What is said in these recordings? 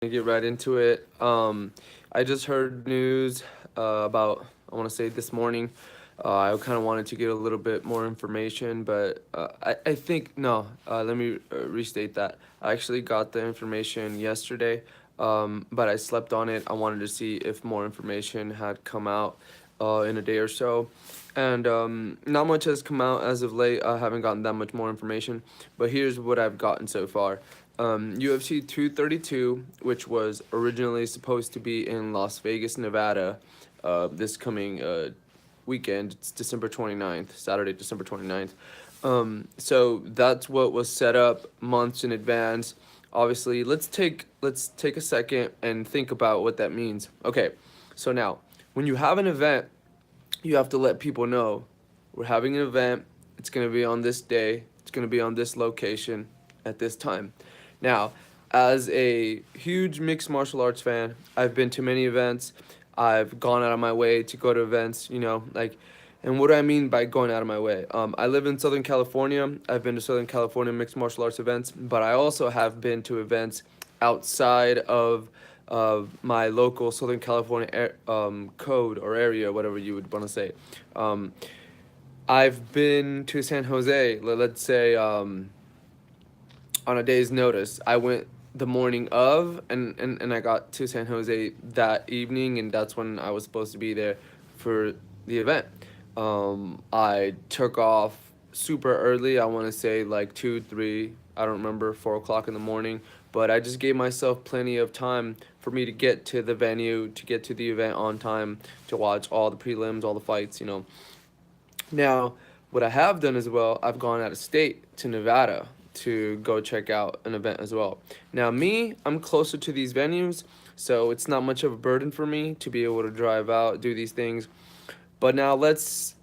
Get right into it. I just heard news about, I want to say this morning. I kind of wanted to get a little bit more information, but I think, no, let me restate that. I actually got the information yesterday, but I slept on it. I wanted to see if more information had come out in a day or so. And not much has come out as of late. I haven't gotten that much more information, but here's what I've gotten so far. UFC 232, which was originally supposed to be in Las Vegas, Nevada, this coming weekend. It's December 29th, Saturday, December 29th. So that's what was set up months in advance. Obviously, let's take a second and think about what that means. Okay, so now when you have an event, you have to let people know we're having an event. It's going to be on this day. It's going to be on this location at this time. Now, as a huge mixed martial arts fan, I've been to many events. I've gone out of my way to go to events, and what do I mean by going out of my way? I live in Southern California. I've been to Southern California mixed martial arts events, but I also have been to events outside of my local Southern California code or area, whatever you would want to say. Um, I've been to San Jose, let's say, on a day's notice. I went the morning of, and I got to San Jose that evening, and that's when I was supposed to be there for the event. I took off super early. I want to say like 2, 3, I don't remember, 4 o'clock in the morning. But I just gave myself plenty of time for me to get to the venue, to get to the event on time, to watch all the prelims, all the fights. Now, what I have done as well, I've gone out of state to Nevada to go check out an event as well. Now, me, I'm closer to these venues, so it's not much of a burden for me to be able to drive out, do these things. But now let's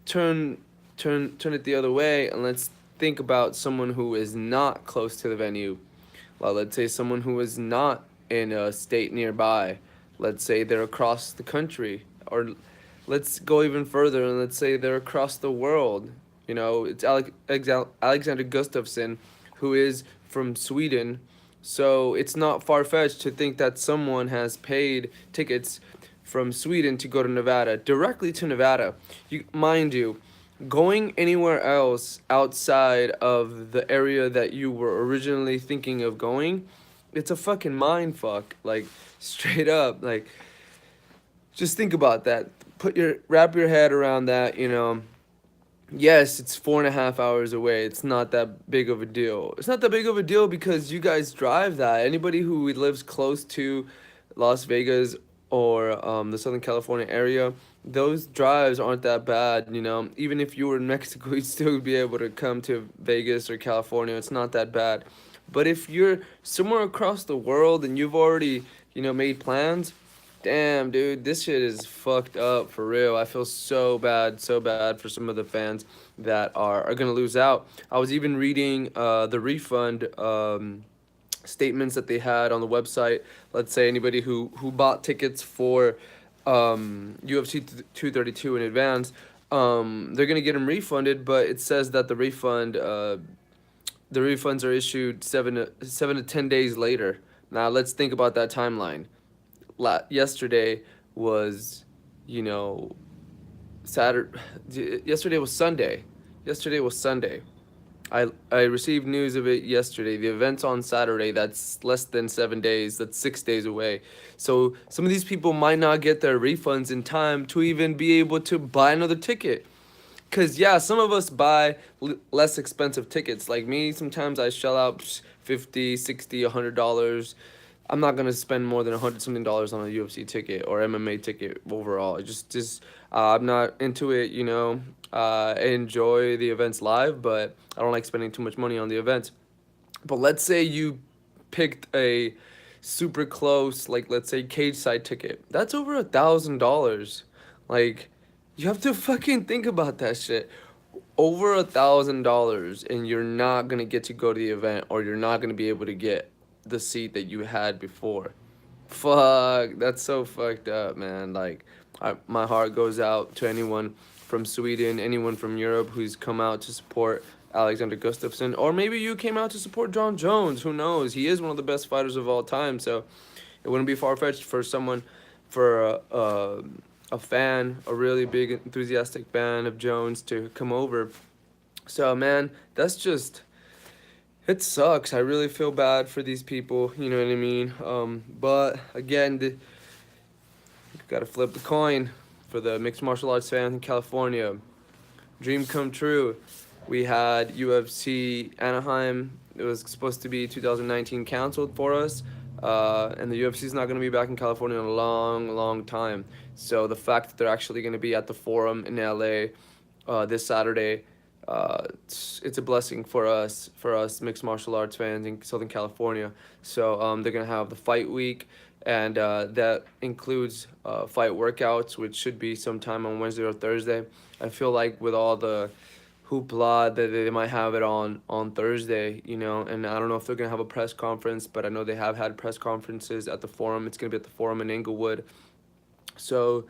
turn it the other way, and let's think about someone who is not close to the venue. Well, let's say someone who is not in a state nearby. Let's say they're across the country, or let's go even further and let's say they're across the world. It's Alexander Gustafsson, who is from Sweden. So it's not far fetched to think that someone has paid tickets from Sweden to go to Nevada, directly to Nevada. Mind you, going anywhere else outside of the area that you were originally thinking of going, it's a fucking mind fuck. Like, straight up. Like, just think about that. Wrap your head around that. Yes, it's 4.5 hours away. It's not that big of a deal. It's not that big of a deal because you guys drive that. Anybody who lives close to Las Vegas or the Southern California area, those drives aren't that bad. Even if you were in Mexico, you'd still be able to come to Vegas or California. It's not that bad. But if you're somewhere across the world and you've already made plans, damn, dude, this shit is fucked up for real. I feel so bad for some of the fans that are gonna lose out. I was even reading the refund statements that they had on the website. Let's say anybody who bought tickets for UFC 232 in advance, they're gonna get them refunded, but it says that the refunds are issued 7 to 10 days later. Now let's think about that timeline. Yesterday was, you know, Saturday. Yesterday was Sunday. Yesterday was Sunday. I received news of it yesterday. The event's on Saturday. That's less than 7 days. That's 6 days away. So some of these people might not get their refunds in time to even be able to buy another ticket. Cause yeah, some of us buy less expensive tickets. Like me, sometimes I shell out 50, 60, $100. I'm not gonna spend more than $100 something on a UFC ticket or MMA ticket overall. I'm not into it. I enjoy the events live, but I don't like spending too much money on the events. But let's say you picked a super close, like let's say cage side ticket. That's over $1,000. Like, you have to fucking think about that shit. Over $1,000, and you're not gonna get to go to the event, or you're not gonna be able to get the seat that you had before. Fuck, that's so fucked up, man. Like, my heart goes out to anyone from Sweden, anyone from Europe who's come out to support Alexander Gustafsson, or maybe you came out to support John Jones. Who knows? He is one of the best fighters of all time, so it wouldn't be far fetched for someone, for a fan, a really big enthusiastic fan of Jones, to come over. So man, that's just, it sucks. I really feel bad for these people. You know what I mean? But again, gotta flip the coin for the mixed martial arts fans in California. Dream come true. We had UFC Anaheim. It was supposed to be 2019, canceled for us. And the UFC is not going to be back in California in a long, long time. So the fact that they're actually going to be at the Forum in LA this Saturday, it's a blessing for us mixed martial arts fans in Southern California. So they're going to have the fight week, and that includes fight workouts, which should be sometime on Wednesday or Thursday. I feel like with all the hoopla that they might have it on Thursday, you know, and I don't know if they're gonna have a press conference, but I know they have had press conferences at the Forum. It's gonna be at the Forum in Inglewood. So,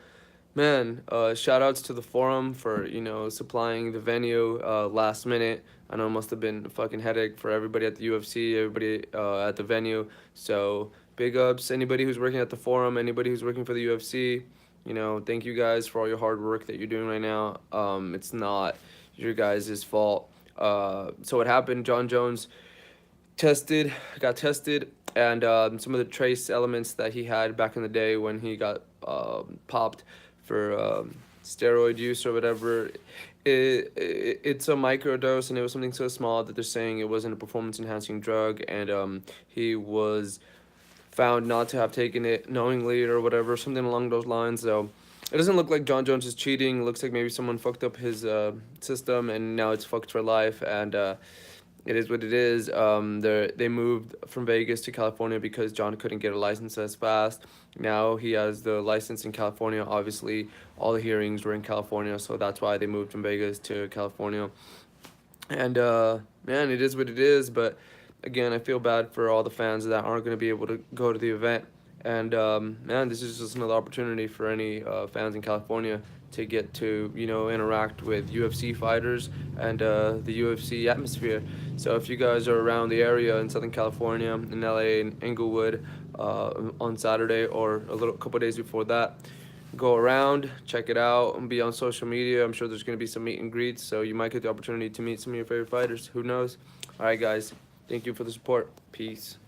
man, shout outs to the Forum for, you know, supplying the venue last minute. I know it must have been a fucking headache for everybody at the UFC, everybody at the venue. So big ups anybody who's working at the Forum, anybody who's working for the UFC. You know, thank you guys for all your hard work that you're doing right now. It's not your guys' fault. So what happened? John Jones got tested, and some of the trace elements that he had back in the day when he got popped for steroid use or whatever, it's a microdose, and it was something so small that they're saying it wasn't a performance enhancing drug, and he was found not to have taken it knowingly or whatever, something along those lines. So it doesn't look like John Jones is cheating. It looks like maybe someone fucked up his system, and now it's fucked for life. And it is what it is. They moved from Vegas to California because John couldn't get a license as fast. Now he has the license in California. Obviously, all the hearings were in California, so that's why they moved from Vegas to California. And man, it is what it is. But again, I feel bad for all the fans that aren't going to be able to go to the event. And man, this is just another opportunity for any fans in California to get to, you know, interact with UFC fighters and the UFC atmosphere. So if you guys are around the area in Southern California, in LA, in Inglewood, on Saturday or a little couple days before that, go around, check it out, and be on social media. I'm sure there's going to be some meet and greets, so you might get the opportunity to meet some of your favorite fighters. Who knows? All right, guys. Thank you for the support. Peace.